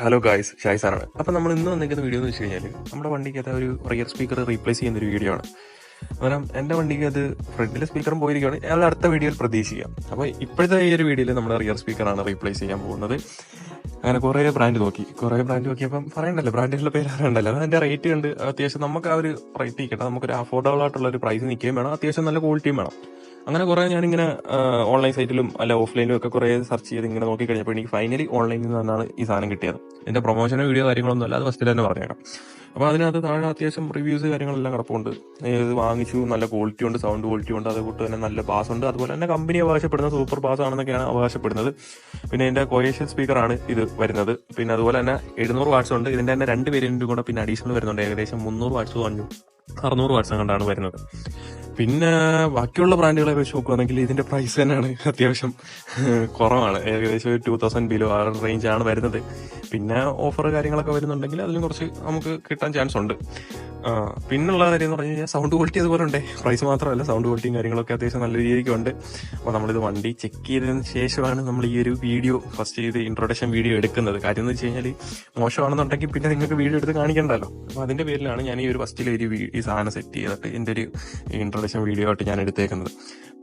Hello guys, ഷായ്സാറാണ്. അപ്പം നമ്മൾ ഇന്ന് വന്നിരിക്കുന്ന വീഡിയോ എന്ന് വെച്ച് കഴിഞ്ഞാൽ നമ്മുടെ വണ്ടിക്കകത്ത് ഒരു റിയർ സ്പീക്കർ റീപ്ലേസ് ചെയ്യുന്ന ഒരു വീഡിയോ ആണ്. കാരണം എൻ്റെ വണ്ടിക്ക് അത് ഫ്രണ്ടിലെ സ്പീക്കറും പോയിരിക്കുകയാണ്. അത് അടുത്ത വീഡിയോയിൽ പ്രതീക്ഷിക്കാം. അപ്പോൾ ഇപ്പോഴത്തെ ഈ ഒരു വീഡിയോയിൽ നമ്മുടെ റിയർ സ്പീക്കറാണ് റീപ്ലേസ് ചെയ്യാൻ പോകുന്നത്. അങ്ങനെ കുറേ ബ്രാൻഡ് നോക്കിയപ്പം പറയണ്ടല്ലോ, ബ്രാൻഡിലുള്ള പേര് അറിയണ്ടല്ലോ. അതിൻ്റെ റേറ്റ് കണ്ട് അത്യാവശ്യം നമുക്ക് ആ ഒരു റേറ്റ് നിൽക്കട്ടെ, നമുക്കൊരു അഫോർഡബിൾ ആയിട്ടുള്ള ഒരു പ്രൈസ് നിൽക്കുകയും വേണം, അത്യാവശ്യം നല്ല ക്വാളിറ്റിയും വേണം. അങ്ങനെ കുറേ ഞാനിങ്ങനെ ഓൺലൈൻ സൈറ്റിലും അല്ല ഓഫ്ലൈനിലും ഒക്കെ കുറേ സെർച്ച് ചെയ്ത് ഇങ്ങനെ നോക്കി കഴിഞ്ഞപ്പോൾ എനിക്ക് ഫൈനലി ഓൺലൈനിൽ നിന്നാണ് ഈ സാധനം കിട്ടിയത്. ഇതിന്റെ പ്രൊമോഷനോ വീഡിയോ കാര്യങ്ങളൊന്നും അല്ല, അത് ഫസ്റ്റിൽ തന്നെ പറഞ്ഞേക്കാം. അപ്പോൾ അതിനകത്ത് താഴെ അത്യാവശ്യം റിവ്യൂസ് കാര്യങ്ങളെല്ലാം കിടപ്പുണ്ട്. ഇത് വാങ്ങിച്ചു, നല്ല ക്വാളിറ്റി ഉണ്ട്, സൗണ്ട് ക്വാളിറ്റി ഉണ്ട്, അതുകൊണ്ട് തന്നെ നല്ല ബാസ് ഉണ്ട്. അതുപോലെ തന്നെ കമ്പനി അവകാശപ്പെടുന്നത് സൂപ്പർ ബാസ് ആണെന്നൊക്കെയാണ് അവകാശപ്പെടുന്നത്. പിന്നെ ഇതിന്റെ കൊയേഷ്യൻ സ്പീക്കറാണ് ഇത് വരുന്നത്. പിന്നെ അതുപോലെ തന്നെ 700 വാട്ട്സ് ഉണ്ട്. ഇതിന്റെ തന്നെ 2 വേരിയന്റും കൂടെ പിന്നെ അഡീഷണൽ വരുന്നുണ്ട്. ഏകദേശം 300 വാട്ട്സോ 600 വാട്ട്സ് കൊണ്ടാണ് വരുന്നത്. പിന്നെ ബാക്കിയുള്ള ബ്രാൻഡുകളെ വെച്ച് നോക്കുകയാണെങ്കിൽ ഇതിന്റെ പ്രൈസ് തന്നെയാണ് അത്യാവശ്യം കുറവാണ്. ഏകദേശം 2000 ബിലോ ആ റേഞ്ചാണ് വരുന്നത്. പിന്നെ ഓഫർ കാര്യങ്ങളൊക്കെ വരുന്നുണ്ടെങ്കിൽ അതിലും കുറച്ച് നമുക്ക് കിട്ടാൻ ചാൻസ് ഉണ്ട്. പിന്നുള്ള കാര്യം എന്ന് പറഞ്ഞു കഴിഞ്ഞാൽ സൗണ്ട് ക്വാളിറ്റി അതുപോലെ ഉണ്ട്. പ്രൈസ് മാത്രമല്ല, സൗണ്ട് ക്വാളിറ്റിയും കാര്യങ്ങളൊക്കെ അത്യാവശ്യം നല്ല രീതിക്ക് ഉണ്ട്. അപ്പോൾ നമ്മളിത് വണ്ടി ചെക്ക് ചെയ്തതിന് ശേഷമാണ് നമ്മൾ ഈ ഒരു വീഡിയോ ഫസ്റ്റ് ചെയ്ത് ഇൻട്രൊഡക്ഷൻ വീഡിയോ എടുക്കുന്നത്. കാര്യം എന്ന് വെച്ച് കഴിഞ്ഞാൽ മോശമാണെന്നുണ്ടെങ്കിൽ പിന്നെ നിങ്ങൾക്ക് വീഡിയോ എടുത്ത് കാണിക്കണ്ടല്ലോ. അപ്പോൾ അതിന്റെ പേരിലാണ് ഞാൻ ഈ ഒരു ഫസ്റ്റിൽ ഈ സാധനം സെറ്റ് ചെയ്തിട്ട് ഇതിന്റെ ഒരു ഇൻട്രൊഡക്ഷൻ വീഡിയോ ആയിട്ട് ഞാൻ എടുത്തേക്കുന്നത്.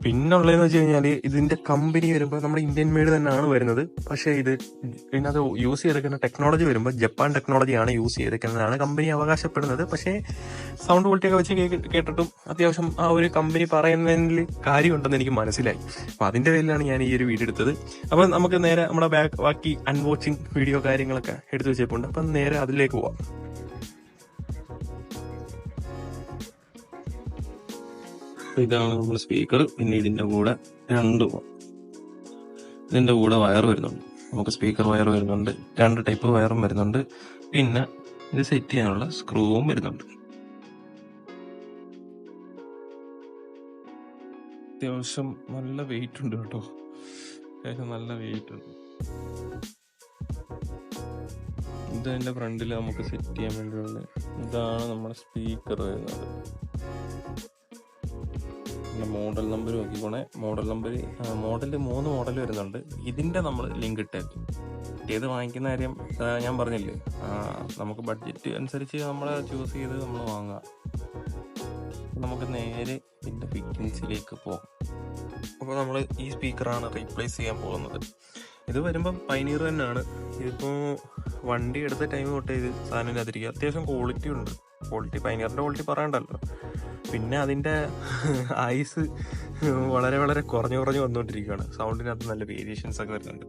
പിന്നുള്ളതെന്ന് വെച്ച് കഴിഞ്ഞാൽ ഇതിന്റെ കമ്പനി വരുമ്പോൾ നമ്മുടെ ഇന്ത്യൻ മെയ്ഡ് തന്നെയാണ് വരുന്നത്. പക്ഷേ ഇതിനകത്ത് യൂസ് ചെയ്തേക്കുന്ന ടെക്നോളജി വരുമ്പോൾ ജപ്പാൻ ടെക്നോളജിയാണ് യൂസ് ചെയ്തേക്കുന്നതാണ് കമ്പനി അവകാശപ്പെടുന്നത്. പക്ഷേ സൗണ്ട് ക്വാളിറ്റി ഒക്കെ വെച്ച് കേട്ടിട്ടും അത്യാവശ്യം ആ ഒരു കമ്പനി പറയുന്നതിൽ കാര്യമുണ്ടെന്ന് എനിക്ക് മനസ്സിലായി. അപ്പൊ അതിന്റെ പേരിലാണ് ഞാൻ ഈ ഒരു വീഡിയോ എടുത്തത്. അപ്പൊ നമുക്ക് നേരെ നമ്മുടെ ബാക്കി അൺബോക്സിങ് വീഡിയോ കാര്യങ്ങളൊക്കെ എടുത്തു വെച്ചിട്ടുണ്ട്. അപ്പം നേരെ അതിലേക്ക് പോവാം. ഇതാണ് നമ്മുടെ സ്പീക്കർ. പിന്നെ ഇതിന്റെ കൂടെ വയർ വരുന്നുണ്ട്. നമുക്ക് സ്പീക്കർ വയർ വരുന്നുണ്ട്, 2 ടൈപ്പ് വയറും വരുന്നുണ്ട്. പിന്നെ ഇത് സെറ്റ് ചെയ്യാനുള്ള സ്ക്രൂവും വരുന്നുണ്ട്. അത്യാവശ്യം നല്ല വെയിറ്റ് ഉണ്ട് കേട്ടോ, അത്യാവശ്യം നല്ല വെയിറ്റ് ഉണ്ട്. ഇത് അതിന്റെ ഫ്രണ്ടിൽ നമുക്ക് സെറ്റ് ചെയ്യാൻ വേണ്ടിയുള്ള ഇതാണ് നമ്മുടെ സ്പീക്കർ വരുന്നത്. മോഡൽ നമ്പർ നോക്കിക്കോണേ. മോഡൽ 3 മോഡൽ വരുന്നുണ്ട്. ഇതിന്റെ നമ്മൾ ലിങ്ക് ഇട്ടേക്കും. ഏത് വാങ്ങിക്കുന്ന കാര്യം ഞാൻ പറഞ്ഞില്ലേ, നമുക്ക് ബഡ്ജറ്റ് അനുസരിച്ച് നമ്മളെ ചൂസ് ചെയ്ത് നമ്മൾ വാങ്ങാം. നമുക്ക് നേരെ ഇതിന്റെ ഫിറ്റിങ്സിലേക്ക് പോകാം. അപ്പോൾ നമ്മൾ ഈ സ്പീക്കറാണ് റീപ്ലേസ് ചെയ്യാൻ പോകുന്നത്. ഇത് വരുമ്പം പൈനീർ തന്നെയാണ്. ഇതിപ്പോൾ വണ്ടി എടുത്ത ടൈം തൊട്ടേ ഇത് സാധനത്തിനകത്തിരിക്കുക. അത്യാവശ്യം ക്വാളിറ്റി ഉണ്ട്. പൈനീറിന്റെ ക്വാളിറ്റി പറയണ്ടല്ലോ. പിന്നെ അതിന്റെ ആയുസ് വളരെ വളരെ കുറഞ്ഞു വന്നുകൊണ്ടിരിക്കുകയാണ്. സൗണ്ടിനകത്ത് നല്ല വേരിയേഷൻസ് ഒക്കെ വരുന്നുണ്ട്.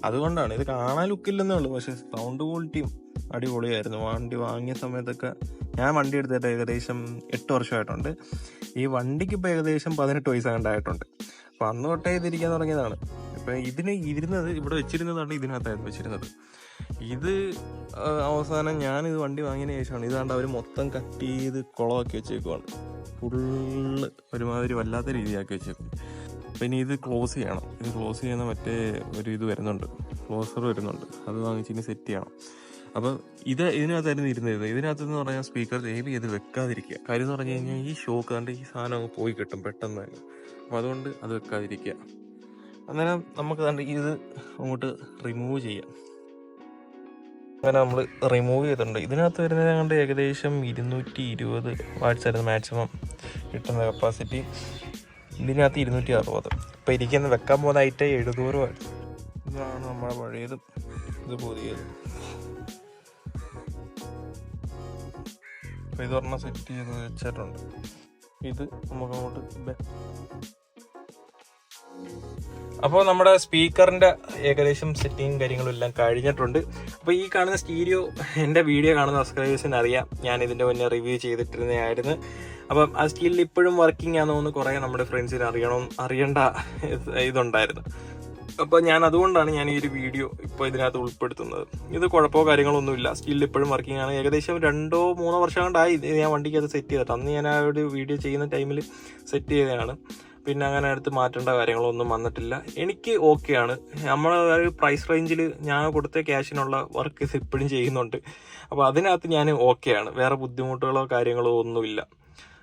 അതുകൊണ്ടാണ് ഇത് കാണാൻ ലുക്കില്ലെന്നേ ഉള്ളൂ, പക്ഷെ സൗണ്ട് ക്വാളിറ്റിയും അടിപൊളിയായിരുന്നു. വണ്ടി വാങ്ങിയ സമയത്തൊക്കെ ഞാൻ വണ്ടി എടുത്തിട്ട് ഏകദേശം 8 വർഷമായിട്ടുണ്ട്. ഈ വണ്ടിക്ക് ഇപ്പോൾ ഏകദേശം 18 വയസ്സ് കണ്ടായിട്ടുണ്ട്. അപ്പൊ അന്ന് തൊട്ടേ ഇതിരിക്കാൻ തുടങ്ങിയതാണ്. ഇപ്പൊ ഇതിന് ഇവിടെ വെച്ചിരുന്നതാണ്, ഇതിനകത്തായിരുന്നു വെച്ചിരുന്നത്. ഇത് അവസാനം ഞാനിത് വണ്ടി വാങ്ങിയതിന് ശേഷമാണ് ഇതാണ്ട് അവർ മൊത്തം കട്ട് ചെയ്ത് കുളമാക്കി വെച്ചേക്കുവാണ്. ഫുള്ള് ഒരുമാതിരി വല്ലാത്ത രീതിയാക്കി വെച്ചേക്കും. പിന്നെ ഇത് ക്ലോസ് ചെയ്യണം. ഇത് ക്ലോസ് ചെയ്യുന്ന മറ്റേ ഒരു ഇത് വരുന്നുണ്ട്, ക്ലോസർ വരുന്നുണ്ട്. അത് വാങ്ങിച്ച് ഇനി സെറ്റ് ചെയ്യണം. അപ്പം ഇതിനകത്തായിരുന്നു ഇരുന്നത്. ഇതിനകത്തെന്ന് പറഞ്ഞാൽ സ്പീക്കർ ദയവ് ചെയ്ത് വെക്കാതിരിക്കുക. കാര്യം എന്ന് പറഞ്ഞു കഴിഞ്ഞാൽ ഈ ഷോക്ക് കണ്ട് ഈ സാധനം അങ്ങ് പോയി കിട്ടും പെട്ടെന്ന് തന്നെ. അപ്പം അതുകൊണ്ട് അത് വെക്കാതിരിക്കുക. അന്നേരം നമുക്ക് കണ്ട് ഇത് അങ്ങോട്ട് റിമൂവ് ചെയ്യാം. അങ്ങനെ നമ്മൾ റിമൂവ് ചെയ്തിട്ടുണ്ട്. ഇതിനകത്ത് വരുന്നത് കണ്ട് ഏകദേശം 220 വാട്ട്സ് ആയിരുന്നു മാക്സിമം കിട്ടുന്ന കപ്പാസിറ്റി. ഇതിനകത്ത് 260. ഇപ്പം ഇരിക്കുന്ന വെക്കാൻ പോകുന്ന ഐറ്റം 700 വാട്ട്സ്. ഇതാണ് നമ്മുടെ പഴയതും ഇത് പുതിയത്. അപ്പം ഇതൊരെണ്ണം സെറ്റ് ചെയ്ത് വെച്ചിട്ടുണ്ട്. ഇത് നമുക്ക് അങ്ങോട്ട് അപ്പോൾ നമ്മുടെ സ്പീക്കറിന്റെ ഏകദേശം സെറ്റിങ്ങും കാര്യങ്ങളും എല്ലാം കഴിഞ്ഞിട്ടുണ്ട്. അപ്പോൾ ഈ കാണുന്ന സ്റ്റീരിയോ എൻ്റെ വീഡിയോ കാണുന്ന സബ്സ്ക്രൈബേഴ്സിന് അറിയാം, ഞാൻ ഇതിൻ്റെ മുന്നേ റിവ്യൂ ചെയ്തിട്ടിരുന്നതായിരുന്നു. അപ്പം ആ സ്റ്റീലിൽ ഇപ്പോഴും വർക്കിംഗ് ആണെന്ന് തോന്നുന്നു. കുറേ നമ്മുടെ ഫ്രണ്ട്സിന് അറിയേണ്ട ഇതുണ്ടായിരുന്നു. അപ്പോൾ അതുകൊണ്ടാണ് ഞാൻ ഈ ഒരു വീഡിയോ ഇപ്പോൾ ഇതിനകത്ത് ഉൾപ്പെടുത്തുന്നത്. ഇത് കുഴപ്പമോ കാര്യങ്ങളൊന്നുമില്ല, സ്റ്റീലിൽ ഇപ്പോഴും വർക്കിംഗ് ആണ്. ഏകദേശം 2-3 വർഷം കൊണ്ടായി ഞാൻ വണ്ടിക്ക് അത് സെറ്റ് ചെയ്തിട്ട്. അന്ന് ഞാൻ ആ ഒരു വീഡിയോ ചെയ്യുന്ന ടൈമിൽ സെറ്റ് ചെയ്തതാണ്. പിന്നെ അങ്ങനെ അടുത്ത് മാറ്റേണ്ട കാര്യങ്ങളൊന്നും വന്നിട്ടില്ല. എനിക്ക് ഓക്കെയാണ്. നമ്മളെ ഒരു പ്രൈസ് റേഞ്ചിൽ ഞാൻ കൊടുത്ത ക്യാഷിനുള്ള വർക്ക് ഇപ്പോഴും ചെയ്യുന്നുണ്ട്. അപ്പോൾ അതിനകത്ത് ഞാൻ ഓക്കെയാണ്. വേറെ ബുദ്ധിമുട്ടുകളോ കാര്യങ്ങളോ ഒന്നുമില്ല.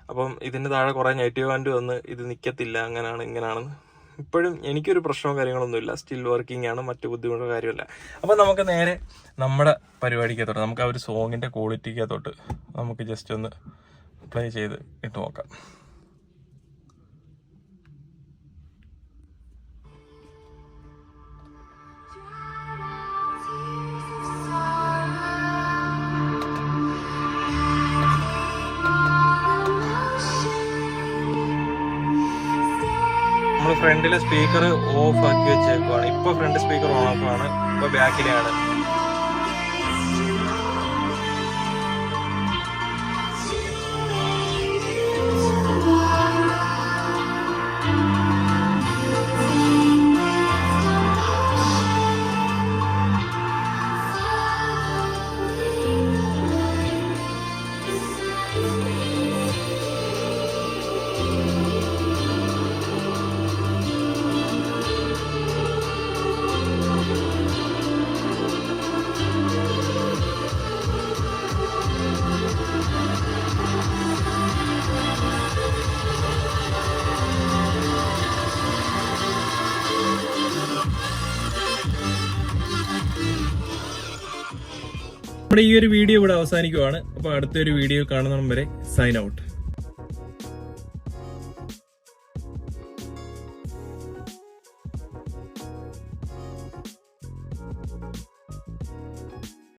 അപ്പം ഇതിൻ്റെ താഴെ കുറേ നെഗറ്റീവ് കമൻറ്റ് വന്ന് ഇത് നിൽക്കത്തില്ല, അങ്ങനെയാണ് ഇങ്ങനെയാണ്. ഇപ്പോഴും എനിക്കൊരു പ്രശ്നവും കാര്യങ്ങളൊന്നുമില്ല, സ്റ്റിൽ വർക്കിംഗ് ആണ്, മറ്റു ബുദ്ധിമുട്ടോ കാര്യമില്ല. അപ്പം നമുക്ക് നേരെ നമ്മുടെ പരിപാടിക്കകത്തോട്ട്, നമുക്ക് ആ ഒരു സോങ്ങിൻ്റെ ക്വാളിറ്റിക്കകത്തോട്ട് നമുക്ക് ജസ്റ്റ് ഒന്ന് പ്ലേ ചെയ്ത് ഇട്ട് നോക്കാം. നമ്മൾ ഫ്രണ്ടിലെ സ്പീക്കർ ഓഫ് ആക്കി വെച്ചേക്കുവാണ്. ഇപ്പൊ ഫ്രണ്ട് സ്പീക്കർ ഓഫ് ആണ്, ഇപ്പൊ ബാക്കിലാണ്. നമ്മുടെ ഈ ഒരു വീഡിയോ ഇവിടെ അവസാനിക്കുവാണ്. അപ്പോൾ അടുത്തൊരു വീഡിയോ കാണുന്നതും വരെ സൈൻ ഔട്ട്.